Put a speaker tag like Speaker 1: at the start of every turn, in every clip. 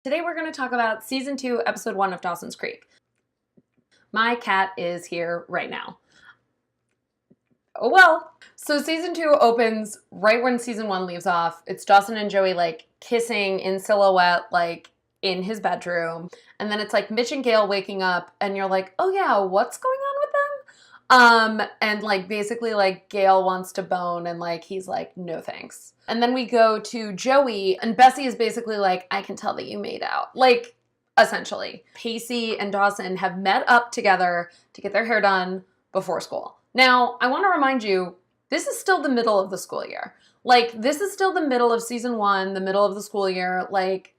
Speaker 1: Today we're going to talk about Season 2, Episode 1 of Dawson's Creek. My cat is here right now. Oh well. So Season 2 opens right when Season 1 leaves off. It's Dawson and Joey, like, kissing in silhouette, like, in his bedroom. And then it's, like, Mitch and Gail waking up, and you're like, oh yeah, what's going on with them? And, like, basically, like, Gail wants to bone, and, like, he's like, no thanks. And then we go to Joey, and Bessie is basically like, I can tell that you made out. Like, essentially. Pacey and Dawson have met up together to get their hair done before school. Now, I want to remind you, this is still the middle of the school year. Like, this is still the middle of Season 1, the middle of the school year. Like,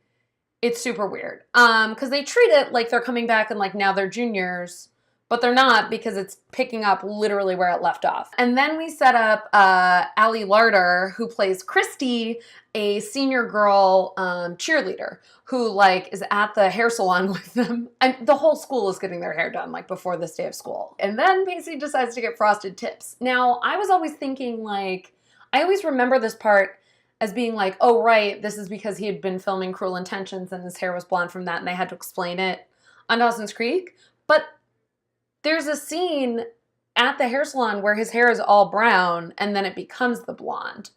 Speaker 1: it's super weird. Because they treat it like they're coming back and, like, now they're juniors. But they're not, because it's picking up literally where it left off. And then we set up Allie Larder, who plays Christy, a senior girl cheerleader, who, like, is at the hair salon with them. And the whole school is getting their hair done, like, before this day of school. And then Pacey decides to get frosted tips. Now, I was always thinking, like, I always remember this part as being like, oh, right, this is because he had been filming Cruel Intentions and his hair was blonde from that, and they had to explain it on Dawson's Creek. But there's a scene at the hair salon where his hair is all brown and then it becomes the blonde.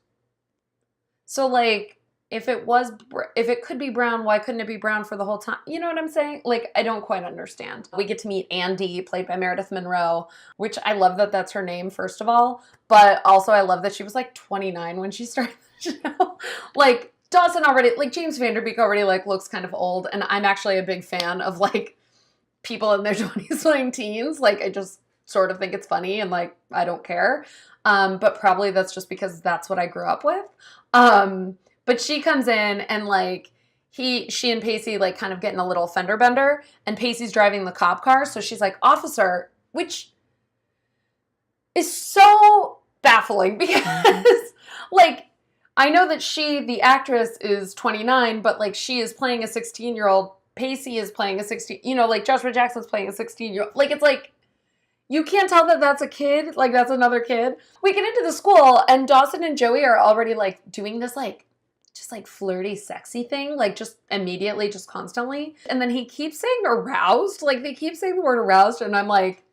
Speaker 1: So, like, if it could be brown, why couldn't it be brown for the whole time? You know what I'm saying? Like, I don't quite understand. We get to meet Andy, played by Meredith Monroe, which I love that that's her name, first of all. But also I love that she was, like, 29 when she started the show. Like, Dawson already, like, James Vanderbeek already, like, looks kind of old. And I'm actually a big fan of, like, people in their 20s playing teens. Like, I just sort of think it's funny and, like, I don't care. But probably that's just because that's what I grew up with. But she comes in and, like, she and Pacey, like, kind of getting a little fender bender, and Pacey's driving the cop car. So she's like, officer, which is so baffling because, like, I know that the actress is 29, but, like, she is playing a 16-year-old. Pacey is playing a 16, you know, like, Joshua Jackson's playing a 16-year-old. Like, it's like, you can't tell that that's a kid. Like, that's another kid. We get into the school, and Dawson and Joey are already, like, doing this, like, just, like, flirty, sexy thing. Like, just immediately, just constantly. And then he keeps saying aroused. Like, they keep saying the word aroused, and I'm like,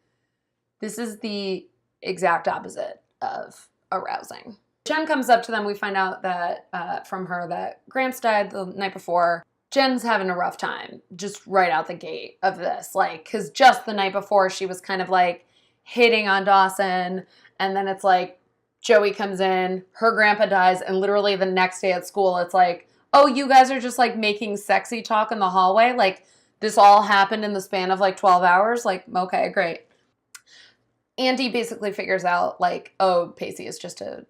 Speaker 1: this is the exact opposite of arousing. Jen comes up to them. We find out that, from her, that Gramps died the night before. Jen's having a rough time just right out the gate of this. Like, because just the night before, she was kind of, like, hitting on Dawson. And then it's like, Joey comes in, her grandpa dies, and literally the next day at school, it's like, oh, you guys are just, like, making sexy talk in the hallway? Like, this all happened in the span of, like, 12 hours? Like, okay, great. Andy basically figures out, like, oh, Pacey is just a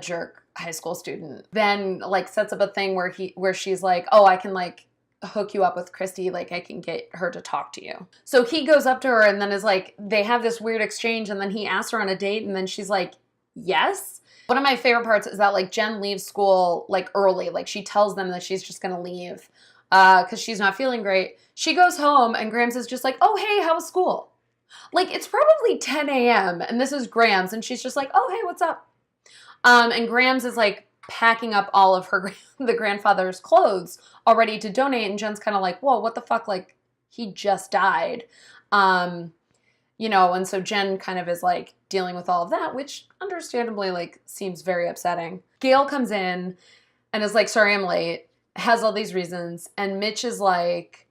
Speaker 1: jerk high school student. Then, like, sets up a thing where she's like, oh, I can, like, hook you up with Christy, like, I can get her to talk to you. So he goes up to her and then is like, they have this weird exchange, and then he asks her on a date, and then she's like, yes. One of my favorite parts is that, like, Jen leaves school, like, early. Like, she tells them that she's just gonna leave because she's not feeling great. She goes home and Grams is just like, oh, hey, how was school? Like, it's probably 10 a.m. and this is Grams, and she's just like, oh, hey, what's up? And Grams is, like, packing up all of the grandfather's clothes already to donate, and Jen's kind of like, whoa, what the fuck? Like, he just died. You know, and so Jen kind of is, like, dealing with all of that, which understandably, like, seems very upsetting. Gail comes in and is like, sorry, I'm late, has all these reasons, and Mitch is like,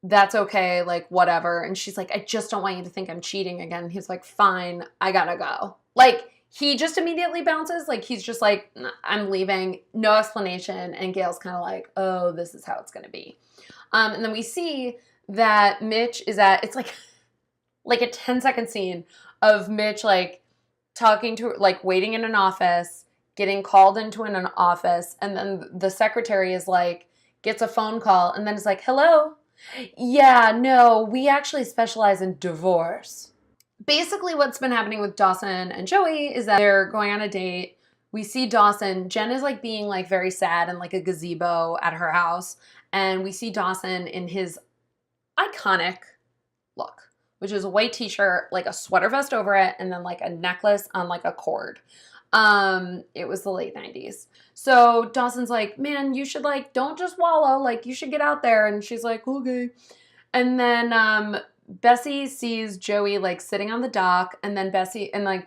Speaker 1: that's okay, like, whatever. And she's like, I just don't want you to think I'm cheating again. He's like, fine, I gotta go. Like, he just immediately bounces. Like, he's just like, I'm leaving. No explanation. And Gail's kind of like, oh, this is how it's going to be. And then we see that Mitch is it's like a 10-second scene of Mitch, like, talking to, like, waiting in an office, getting called into an office. And then the secretary is like, gets a phone call and then is like, hello? Yeah, no, we actually specialize in divorce. Basically, what's been happening with Dawson and Joey is that they're going on a date. We see Dawson. Jen is, like, being, like, very sad in, like, a gazebo at her house. And we see Dawson in his iconic look, which is a white t-shirt, like a sweater vest over it, and then, like, a necklace on, like, a cord. It was the late 90s. So Dawson's like, man, you should like, don't just wallow. Like, you should get out there. And she's like, okay. And then Bessie sees Joey like sitting on the dock, and then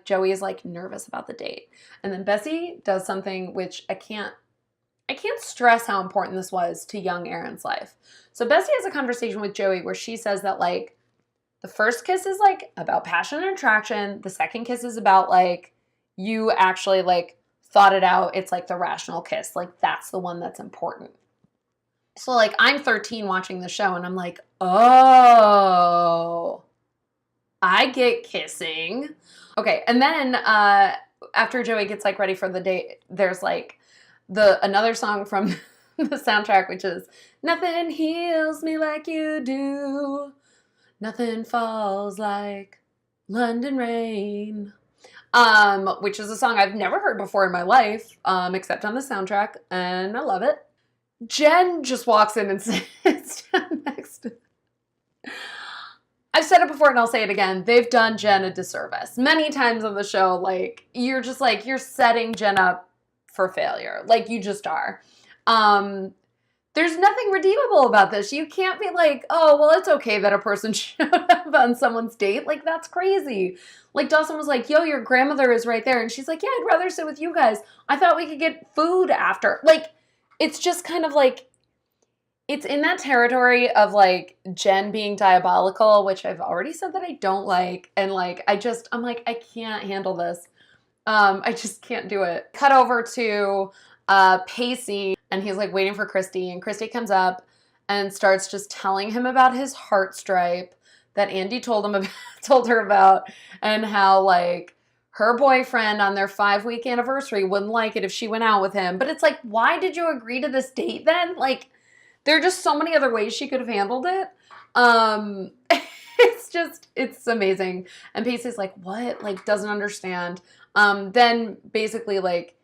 Speaker 1: Joey is like nervous about the date. And then Bessie does something which I can't stress how important this was to young Erin's life. So Bessie has a conversation with Joey where she says that like the first kiss is like about passion and attraction. The second kiss is about like you actually like thought it out. It's like the rational kiss. Like that's the one that's important. So like I'm 13 watching the show and I'm like, oh, I get kissing. Okay. And then after Joey gets like ready for the date, there's like another song from the soundtrack, which is nothing heals me like you do. Nothing falls like London rain. Which is a song I've never heard before in my life, except on the soundtrack, and I love it. Jen just walks in and sits down next to... I've said it before and I'll say it again. They've done Jen a disservice. Many times on the show, like, you're just like, you're setting Jen up for failure. Like, you just are. There's nothing redeemable about this. You can't be like, oh, well, it's okay that a person showed up on someone's date. Like, that's crazy. Like, Dawson was like, yo, your grandmother is right there. And she's like, yeah, I'd rather sit with you guys. I thought we could get food after. Like, it's just kind of like, it's in that territory of like Jen being diabolical, which I've already said that I don't like. And like, I'm like, I can't handle this. I just can't do it. Cut over to Pacey, and he's like waiting for Christy, and Christy comes up and starts just telling him about his heart stripe that Andy told her about, and how like her boyfriend on their 5-week anniversary wouldn't like it if she went out with him. But it's like, why did you agree to this date then? Like, there are just so many other ways she could have handled it. It's amazing. And Pacey's like, what? Like, doesn't understand. Then basically like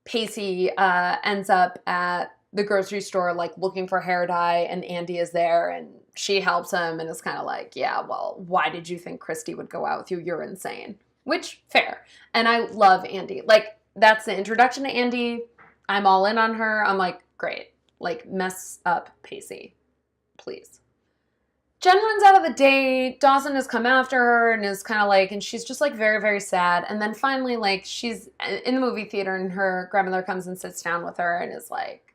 Speaker 1: Pacey ends up at the grocery store like looking for hair dye, and Andy is there and she helps him, and it's kind of like, yeah, well, why did you think Christy would go out with you? You're insane. Which, fair. And I love Andy. Like, that's the introduction to Andy. I'm all in on her. I'm like, great. Like, mess up Pacey, please. Jen runs out of the date. Dawson has come after her and is kind of like, and she's just like very, very sad. And then finally, like, she's in the movie theater and her grandmother comes and sits down with her and is like,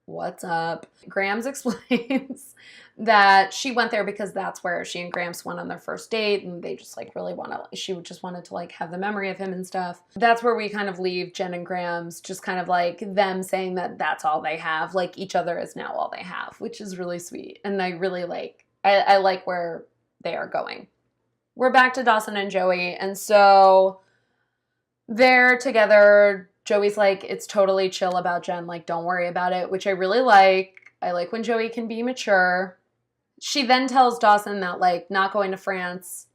Speaker 1: what's up? Grams explains that she went there because that's where she and Gramps went on their first date, and they just like really she just wanted to like have the memory of him and stuff. That's where we kind of leave Jen and Grams, just kind of like them saying that that's all they have. Like, each other is now all they have, which is really sweet. And I really like, I like where they are going. We're back to Dawson and Joey, and so they're together. Joey's like, it's totally chill about Jen, like, don't worry about it, which I really like. I like when Joey can be mature. She then tells Dawson that, like, not going to France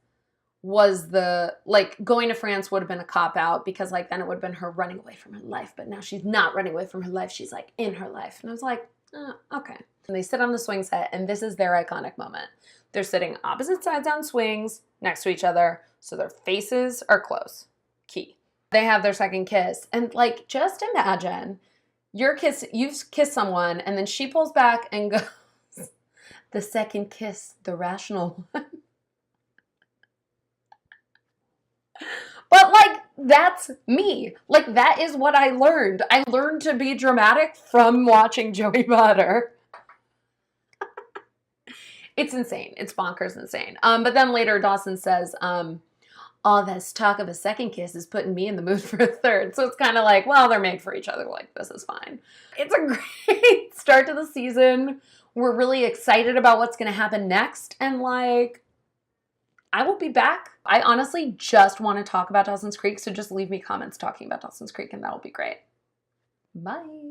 Speaker 1: was going to France would have been a cop-out because, like, then it would have been her running away from her life. But now she's not running away from her life. She's, like, in her life. And I was like, okay. And they sit on the swing set, and this is their iconic moment. They're sitting opposite sides on swings next to each other, so their faces are close. Key. They have their second kiss. And, like, just imagine you've kissed someone, and then she pulls back and goes, the second kiss, the rational one. But, like, that's me. Like, that is what I learned. I learned to be dramatic from watching Joey Potter. It's insane. It's bonkers insane. But then later Dawson says, all this talk of a second kiss is putting me in the mood for a third. So it's kind of like, well, they're made for each other. Like, this is fine. It's a great start to the season. We're really excited about what's going to happen next. And, like, I will be back. I honestly just want to talk about Dawson's Creek, so just leave me comments talking about Dawson's Creek, and that'll be great. Bye.